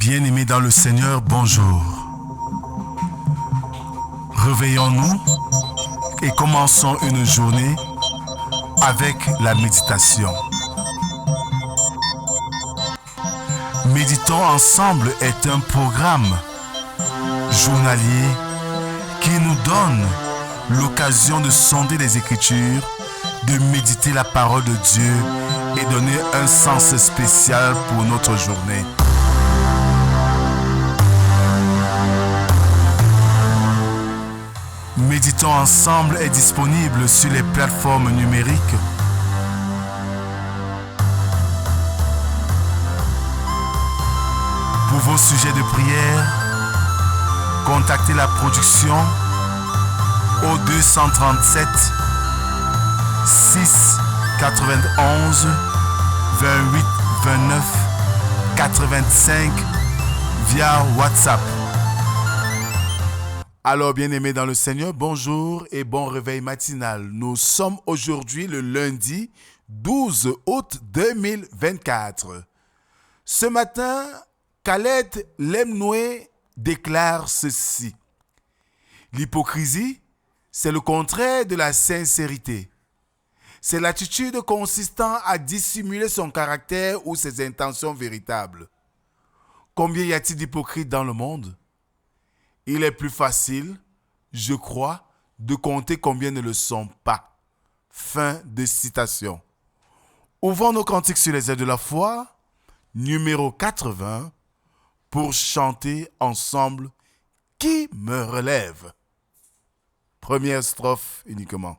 Bien-aimés dans le Seigneur, bonjour. Réveillons-nous et commençons une journée avec la méditation. Méditons ensemble est un programme journalier qui nous donne l'occasion de sonder les Écritures, de méditer la parole de Dieu et donner un sens spécial pour notre journée. Méditons ensemble est disponible sur les plateformes numériques. Pour vos sujets de prière, contactez la production au 237 6 91 28 29 85 via WhatsApp. Alors, bien-aimés dans le Seigneur, bonjour et bon réveil matinal. Nous sommes aujourd'hui le lundi 12 août 2024. Ce matin, Khaled Lemnoué déclare ceci. L'hypocrisie, c'est le contraire de la sincérité. C'est l'attitude consistant à dissimuler son caractère ou ses intentions véritables. Combien y a-t-il d'hypocrites dans le monde ? Il est plus facile, je crois, de compter combien ne le sont pas. Fin de citation. Ouvrons nos cantiques sur les airs de la foi, numéro 80, pour chanter ensemble « Qui me relève ?» Première strophe uniquement.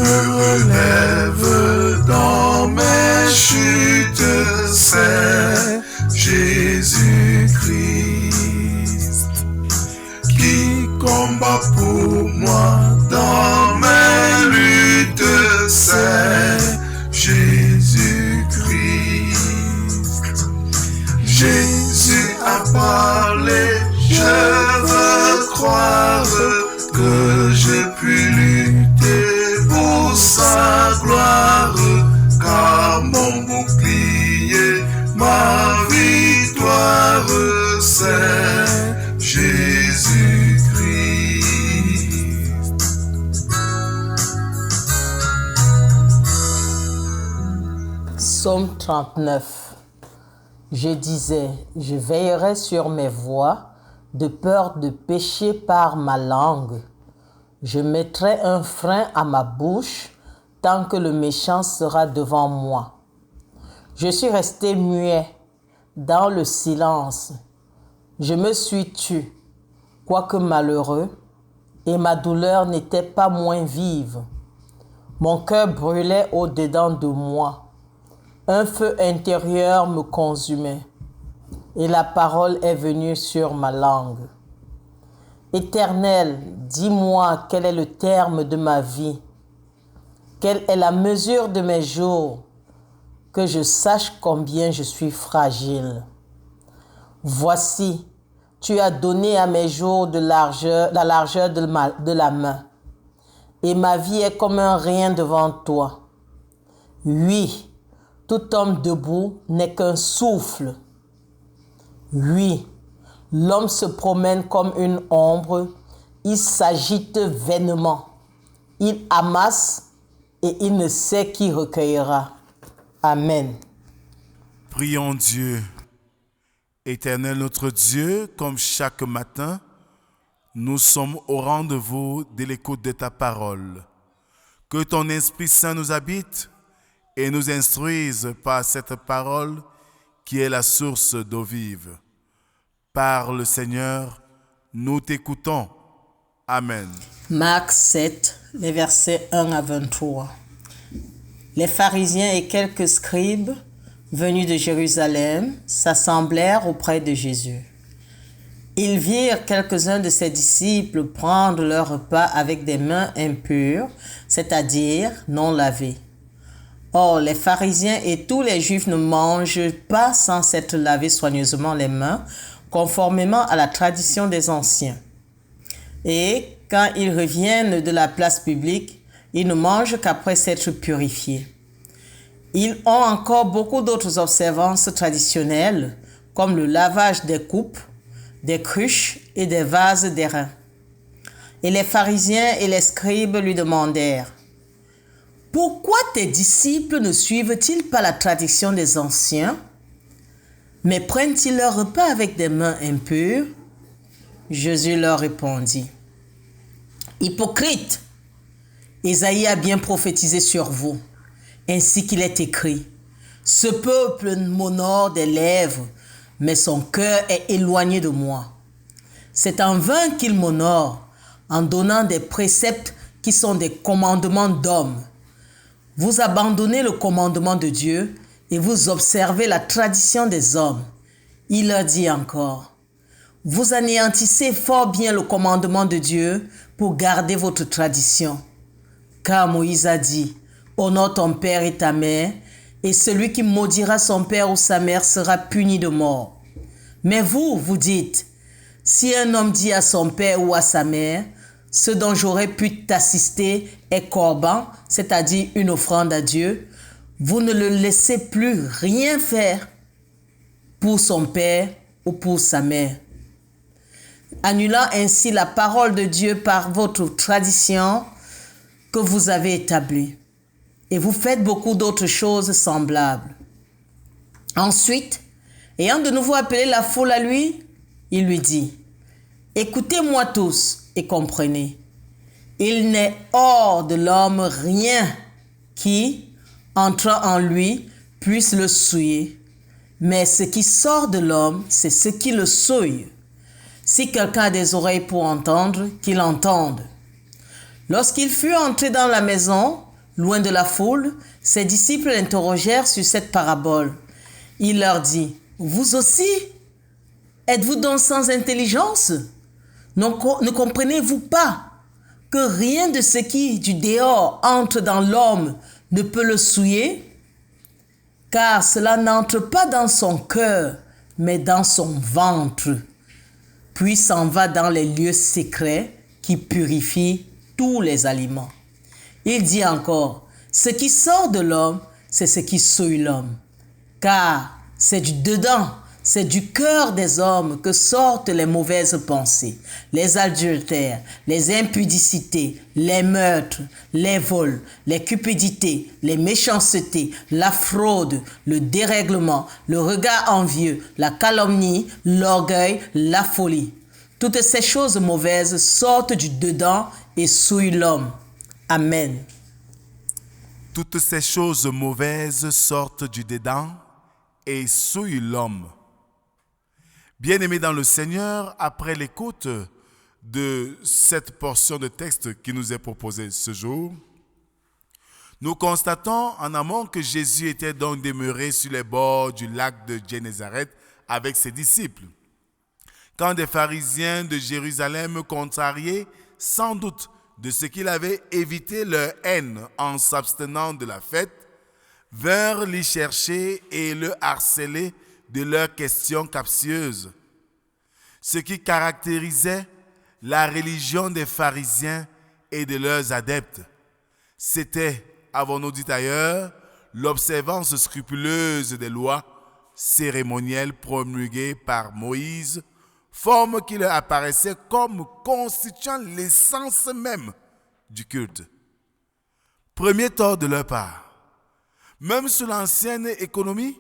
Relève dans mes chutes, c'est Jésus-Christ qui combat pour moi dans mes luttes, c'est Jésus-Christ. Jésus a parlé, je veux croire que j'ai pu lutter pour sa gloire, car mon bouclier, ma victoire, c'est Jésus-Christ. Psaume 39. Je disais, je veillerai sur mes voies, de peur de pécher par ma langue. Je mettrai un frein à ma bouche tant que le méchant sera devant moi. Je suis resté muet dans le silence. Je me suis tu, quoique malheureux, et ma douleur n'était pas moins vive. Mon cœur brûlait au-dedans de moi. Un feu intérieur me consumait, et la parole est venue sur ma langue. Éternel, dis-moi quel est le terme de ma vie, quelle est la mesure de mes jours, que je sache combien je suis fragile. Voici, tu as donné à mes jours la largeur de la main, et ma vie est comme un rien devant toi. Oui, tout homme debout n'est qu'un souffle. Oui, l'homme se promène comme une ombre, il s'agite vainement, il amasse et il ne sait qui recueillera. Amen. Prions Dieu. Éternel notre Dieu, comme chaque matin, nous sommes au rendez-vous de l'écoute de ta parole. Que ton Esprit Saint nous habite et nous instruise par cette parole qui est la source d'eau vive. Parle, Seigneur, nous t'écoutons. Amen. Marc 7, les versets 1 à 23. Les pharisiens et quelques scribes venus de Jérusalem s'assemblèrent auprès de Jésus. Ils virent quelques-uns de ses disciples prendre leur repas avec des mains impures, c'est-à-dire non lavées. Or, les pharisiens et tous les juifs ne mangent pas sans s'être lavés soigneusement les mains, conformément à la tradition des anciens. Et quand ils reviennent de la place publique, ils ne mangent qu'après s'être purifiés. Ils ont encore beaucoup d'autres observances traditionnelles, comme le lavage des coupes, des cruches et des vases d'airain. Et les pharisiens et les scribes lui demandèrent: « Pourquoi tes disciples ne suivent-ils pas la tradition des anciens, mais prennent-ils leur repas avec des mains impures ?» Jésus leur répondit: « Hypocrites, Ésaïe a bien prophétisé sur vous, ainsi qu'il est écrit: « Ce peuple m'honore des lèvres, mais son cœur est éloigné de moi. C'est en vain qu'il m'honore, en donnant des préceptes qui sont des commandements d'hommes. Vous abandonnez le commandement de Dieu et vous observez la tradition des hommes. » Il leur dit encore: « Vous anéantissez fort bien le commandement de Dieu pour garder votre tradition. Car Moïse a dit: « Honore ton père et ta mère, et celui qui maudira son père ou sa mère sera puni de mort. » Mais vous, vous dites: « Si un homme dit à son père ou à sa mère: « Ce dont j'aurais pu t'assister est corban, c'est-à-dire une offrande à Dieu », vous ne le laissez plus rien faire pour son père ou pour sa mère, annulant ainsi la parole de Dieu par votre tradition que vous avez établie. Et vous faites beaucoup d'autres choses semblables. » Ensuite, ayant de nouveau appelé la foule à lui, il lui dit: « Écoutez-moi tous et comprenez. Il n'est hors de l'homme rien qui, entrant en lui, puisse le souiller. Mais ce qui sort de l'homme, c'est ce qui le souille. Si quelqu'un a des oreilles pour entendre, qu'il entende. » Lorsqu'il fut entré dans la maison, loin de la foule, ses disciples l'interrogèrent sur cette parabole. Il leur dit: « Vous aussi, êtes-vous donc sans intelligence? Ne comprenez-vous pas que rien de ce qui du dehors entre dans l'homme ne peut le souiller? Car cela n'entre pas dans son cœur, mais dans son ventre, puis s'en va dans les lieux secrets qui purifient tous les aliments. » Il dit encore: « Ce qui sort de l'homme, c'est ce qui souille l'homme. Car c'est du dedans, c'est du cœur des hommes que sortent les mauvaises pensées, les adultères, les impudicités, les meurtres, les vols, les cupidités, les méchancetés, la fraude, le dérèglement, le regard envieux, la calomnie, l'orgueil, la folie. Toutes ces choses mauvaises sortent du dedans et souillent l'homme. » Amen. Toutes ces choses mauvaises sortent du dedans et souillent l'homme. Bien-aimés dans le Seigneur, après l'écoute de cette portion de texte qui nous est proposée ce jour, nous constatons en amont que Jésus était donc demeuré sur les bords du lac de Génézareth avec ses disciples. Quand des pharisiens de Jérusalem, contrariés sans doute de ce qu'il avait évité leur haine en s'abstenant de la fête, vinrent l'y chercher et le harceler de leurs questions captieuses. Ce qui caractérisait la religion des pharisiens et de leurs adeptes, c'était, avons-nous dit ailleurs, l'observance scrupuleuse des lois cérémonielles promulguées par Moïse, forme qui leur apparaissait comme constituant l'essence même du culte. Premier tort de leur part. Même sous l'ancienne économie,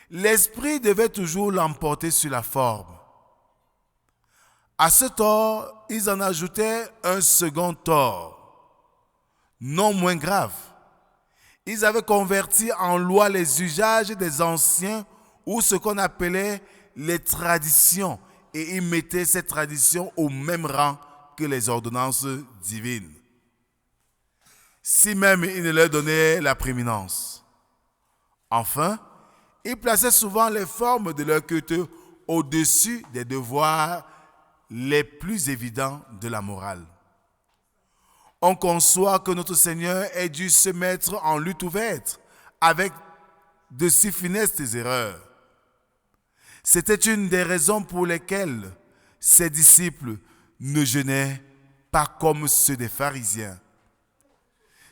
l'esprit devait toujours l'emporter sur la forme. À ce tort, ils en ajoutaient un second tort, non moins grave. Ils avaient converti en loi les usages des anciens ou ce qu'on appelait les traditions, et ils mettaient ces traditions au même rang que les ordonnances divines. Si même ils ne leur donnaient la prééminence. Enfin, ils plaçaient souvent les formes de leur culte au-dessus des devoirs les plus évidents de la morale. On conçoit que notre Seigneur ait dû se mettre en lutte ouverte avec de si funestes erreurs. C'était une des raisons pour lesquelles ses disciples ne jeûnaient pas comme ceux des pharisiens.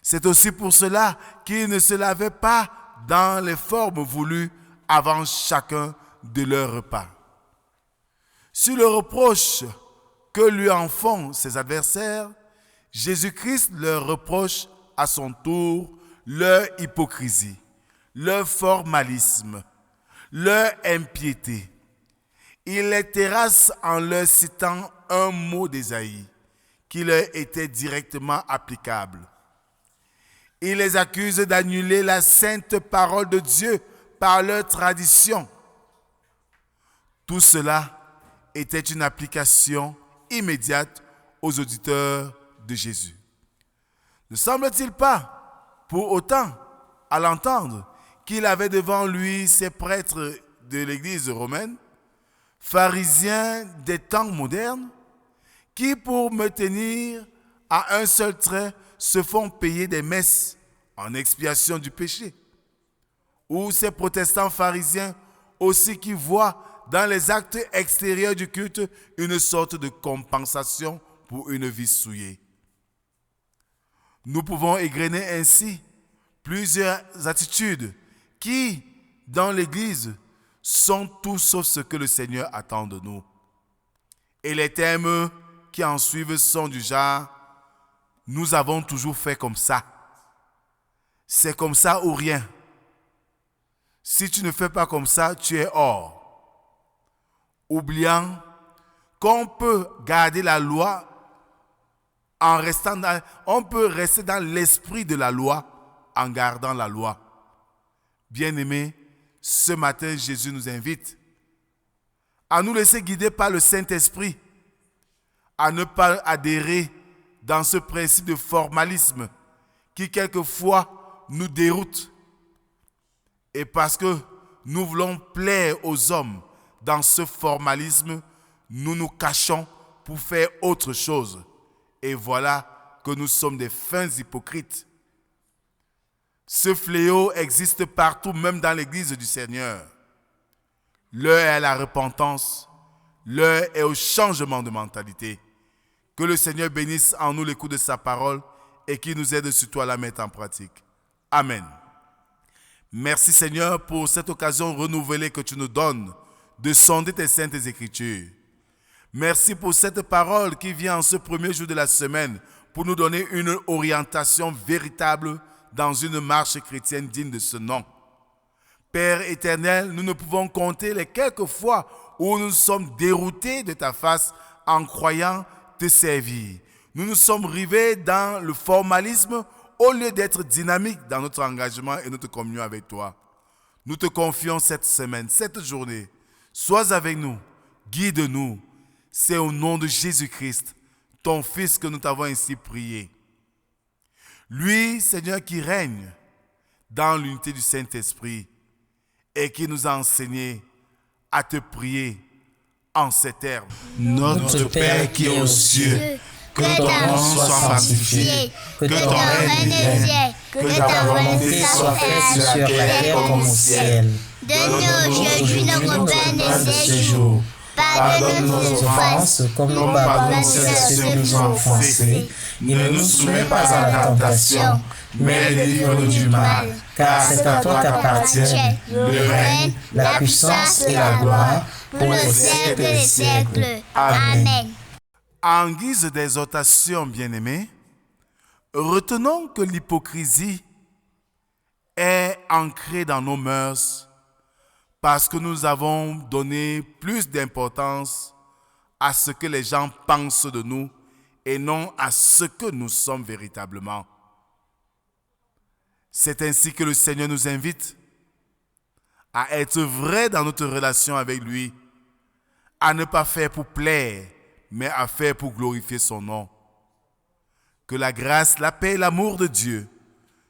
C'est aussi pour cela qu'ils ne se lavaient pas dans les formes voulues avant chacun de leurs repas. Sur le reproche que lui en font ses adversaires, Jésus-Christ leur reproche à son tour leur hypocrisie, leur formalisme, leur impiété. Il les terrasse en leur citant un mot d'Ésaïe qui leur était directement applicable. Il les accuse d'annuler la sainte parole de Dieu par leur tradition. Tout cela était une application immédiate aux auditeurs de Jésus. Ne semble-t-il pas, pour autant, à l'entendre, qu'il avait devant lui ces prêtres de l'Église romaine, pharisiens des temps modernes, qui, pour me tenir à un seul trait, se font payer des messes en expiation du péché, ou ces protestants pharisiens aussi qui voient dans les actes extérieurs du culte une sorte de compensation pour une vie souillée. Nous pouvons égrener ainsi plusieurs attitudes qui, dans l'Église, sont tout sauf ce que le Seigneur attend de nous. Et les thèmes qui en suivent sont du genre « Nous avons toujours fait comme ça. C'est comme ça ou rien. Si tu ne fais pas comme ça, tu es hors. » Oubliant qu'on peut garder la loi on peut rester dans l'esprit de la loi en gardant la loi. Bien-aimés, ce matin, Jésus nous invite à nous laisser guider par le Saint-Esprit, à ne pas adhérer dans ce principe de formalisme qui quelquefois nous déroute. Et parce que nous voulons plaire aux hommes dans ce formalisme, nous nous cachons pour faire autre chose. Et voilà que nous sommes des fins hypocrites. Ce fléau existe partout, même dans l'Église du Seigneur. L'heure est à la repentance, l'heure est au changement de mentalité. Que le Seigneur bénisse en nous l'écoute de sa parole et qu'il nous aide surtout à la mettre en pratique. Amen. Merci Seigneur pour cette occasion renouvelée que tu nous donnes de sonder tes saintes écritures. Merci pour cette parole qui vient en ce premier jour de la semaine pour nous donner une orientation véritable dans une marche chrétienne digne de ce nom. Père éternel, nous ne pouvons compter les quelques fois où nous sommes déroutés de ta face en croyant te servir. Nous nous sommes rivés dans le formalisme au lieu d'être dynamiques dans notre engagement et notre communion avec toi. Nous te confions cette semaine, cette journée. Sois avec nous, guide-nous. C'est au nom de Jésus-Christ, ton Fils, que nous t'avons ainsi prié. Lui, Seigneur, qui règne dans l'unité du Saint-Esprit et qui nous a enseigné à te prier en ces termes. Notre Père qui est aux cieux, que ton nom soit sanctifié, que ton règne vienne, que ta volonté soit faite sur la terre comme au ciel. Donne-nous aujourd'hui notre pain de ce jour. Pardonne nos offenses, comme nous pardonnons à ceux qui nous ont offensés. Ne nous soumets pas à la tentation, mais délivre-nous du mal. Car c'est à toi qu'appartiennent le règne, la puissance et la gloire pour les siècles des siècles. Amen. En guise d'exhortation, bien-aimés, retenons que l'hypocrisie est ancrée dans nos mœurs parce que nous avons donné plus d'importance à ce que les gens pensent de nous et non à ce que nous sommes véritablement. C'est ainsi que le Seigneur nous invite à être vrai dans notre relation avec lui, à ne pas faire pour plaire, mais à faire pour glorifier son nom. Que la grâce, la paix et l'amour de Dieu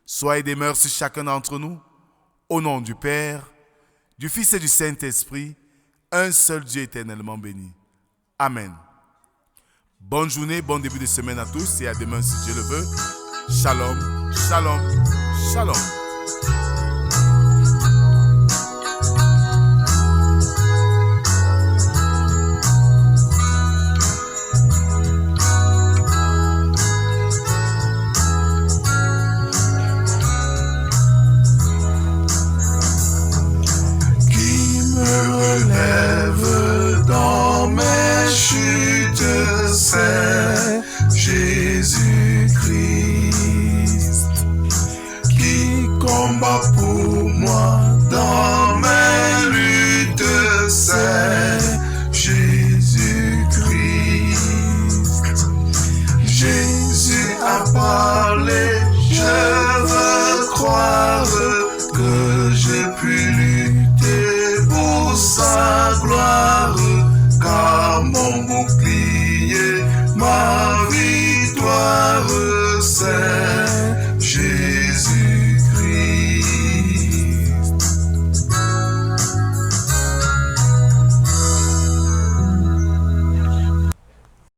soient et demeurent sur chacun d'entre nous, au nom du Père, du Fils et du Saint-Esprit, un seul Dieu éternellement béni. Amen. Bonne journée, bon début de semaine à tous et à demain si Dieu le veut. Shalom, shalom, shalom. Relève dans mes chutes, c'est Jésus-Christ qui combat pour moi dans mes luttes, c'est Jésus-Christ. Jésus a parlé, je veux croire.